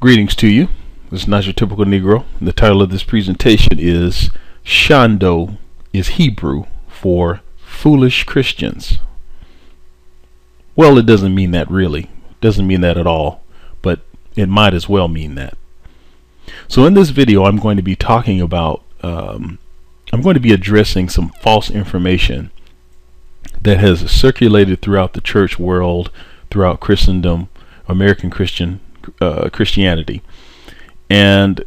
Greetings to you. This is not your typical Negro. The title of this presentation is Shondo is Hebrew for Foolish Christians. Well, it doesn't mean that really. It doesn't mean that at all, but it might as well mean that. So in this video, I'm going to be talking about, I'm going to be addressing some false information that has circulated throughout the church world, throughout Christendom, American Christianity. And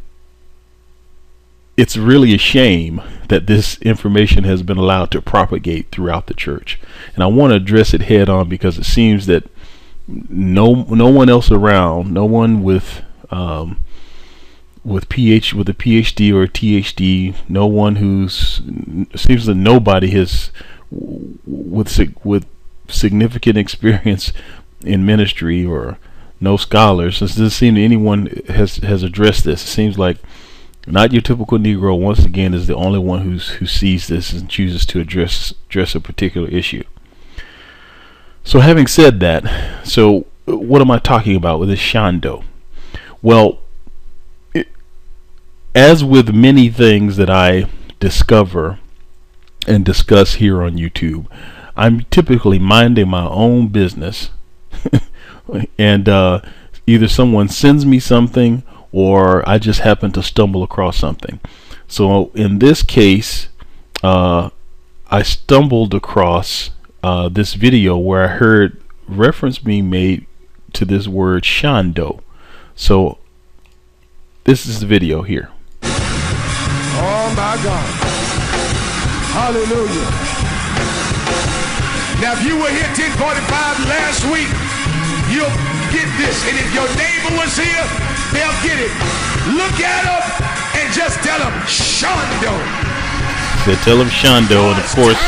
it's really a shame that this information has been allowed to propagate throughout the church. And I want to address it head on because it seems that no one else around, no one with a PhD or a THD, no one seems that nobody has with significant experience in ministry, or no scholars. It doesn't seem that anyone has addressed this. It seems like not your typical Negro once again is the only one who sees this and chooses to address a particular issue. So having said that, so what am I talking about with this Shondo? Well, as with many things that I discover and discuss here on YouTube, I'm typically minding my own business and either someone sends me something or I just happen to stumble across something. So in this case, I stumbled across this video where I heard reference being made to this word Shondo. So this is the video here. Oh my God. Hallelujah. Now if you were here 10:45 last week, you'll get this. And if your neighbor was here, they'll get it. Look at them and just tell them Shondo. So tell them Shondo, and of course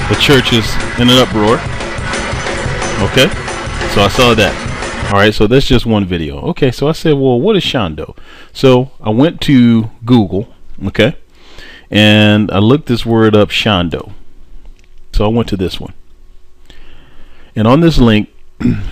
the church is in an uproar. Okay, so I saw that. Alright, so that's just one video. Okay, so I said, well, what is Shondo? So I went to Google, okay, and I looked this word up, Shondo. So I went to this one. And on this link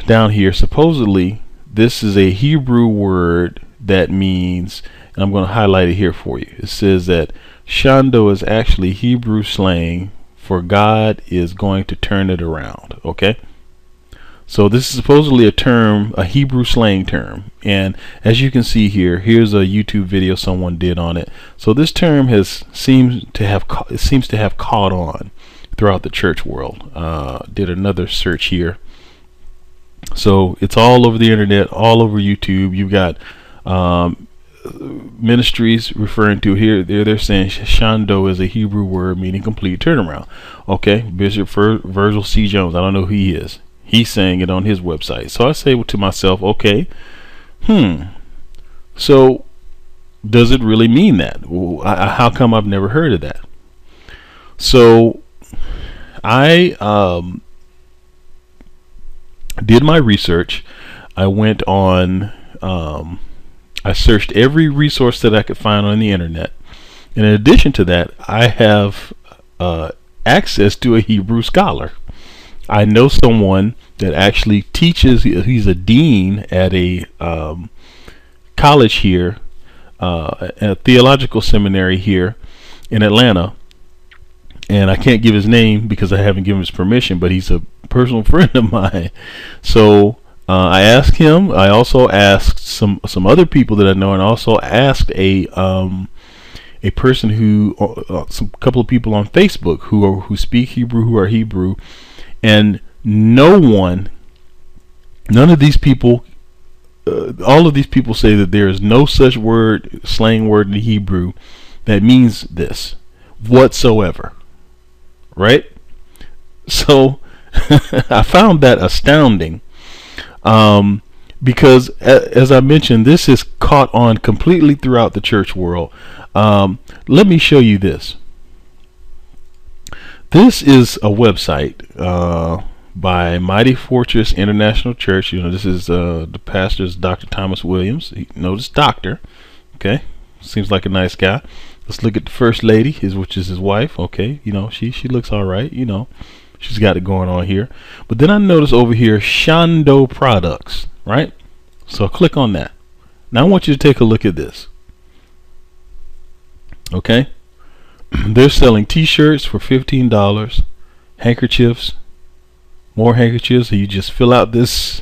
down here, supposedly this is a Hebrew word that means, and I'm going to highlight it here for you. It says that Shondo is actually Hebrew slang for God is going to turn it around. Okay. So this is supposedly a term, a Hebrew slang term, and as you can see here, here's a YouTube video someone did on it. So this term seems to have caught on throughout the church world. Did another search here, so it's all over the internet, all over YouTube. You've got ministries referring to here. They're saying Shondo is a Hebrew word meaning complete turnaround. Okay, Bishop Virgil C. Jones, I don't know who he is. He's saying it on his website. So I say to myself, okay, so does it really mean that? How come I've never heard of that? So I did my research. I went on, I searched every resource that I could find on the internet. And in addition to that, I have access to a Hebrew scholar. I know someone that actually teaches. He's a dean at a college here, a theological seminary here in Atlanta, and I can't give his name because I haven't given his permission, but he's a personal friend of mine. So I asked him. I also asked some other people that I know, and also asked a person who, some couple of people on Facebook who speak Hebrew, who are Hebrew. And none of these people, all of these people say that there is no such word, slang word in Hebrew that means this whatsoever. Right? So I found that astounding, because as I mentioned, this is caught on completely throughout the church world. Let me show you this. This is a website by Mighty Fortress International Church. You know, this is the pastor's Dr. Thomas Williams. Notice doctor. Okay, seems like a nice guy. Let's look at the first lady, which is his wife. Okay, you know, she looks all right. You know, She's got it going on here. But then I notice over here, Shondo products, right? So I'll click on that. Now I want you to take a look at this. Okay. They're selling t-shirts for $15, handkerchiefs, more handkerchiefs. So you just fill out this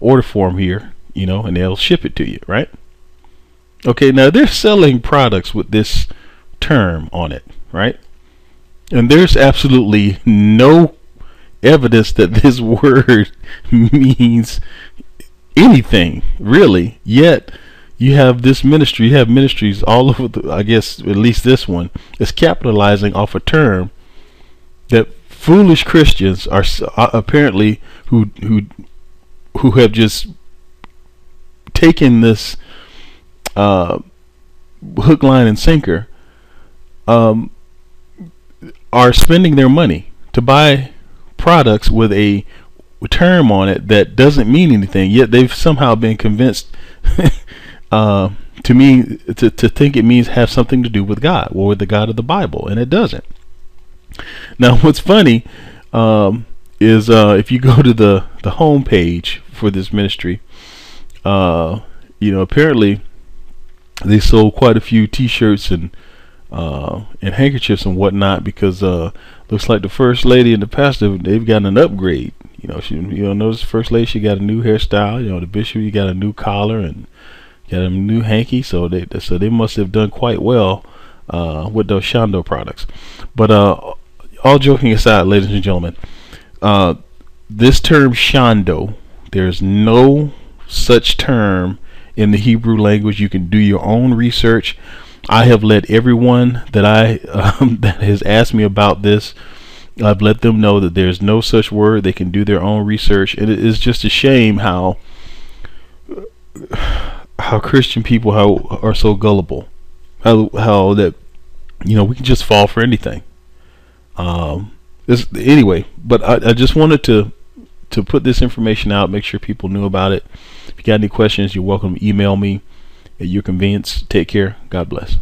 order form here, you know, and they'll ship it to you, right? Okay, now they're selling products with this term on it, right? And there's absolutely no evidence that this word means anything, really. Yet you have this ministry, you have ministries all over I guess at least this one is capitalizing off a term that foolish Christians are apparently who have just taken this hook, line, and sinker, are spending their money to buy products with a term on it that doesn't mean anything, yet they've somehow been convinced to think it means have something to do with God or with the God of the Bible, and it doesn't. Now what's funny is if you go to the home page for this ministry, you know, apparently they sold quite a few t-shirts and handkerchiefs and whatnot, because looks like the first lady and the pastor, they've got an upgrade. You know, notice the first lady, she got a new hairstyle. You know, the bishop, you got a new collar and got a new hanky. So they must have done quite well with those Shondo products. But all joking aside, ladies and gentlemen, this term Shondo, there's no such term in the Hebrew language. You can do your own research. I have let everyone that that has asked me about this, I've let them know that there's no such word. They can do their own research. And it is just a shame how Christian people are so gullible. How that, you know, we can just fall for anything. Anyway, but I just wanted to put this information out, make sure people knew about it. If you got any questions, you're welcome to email me at your convenience. Take care. God bless.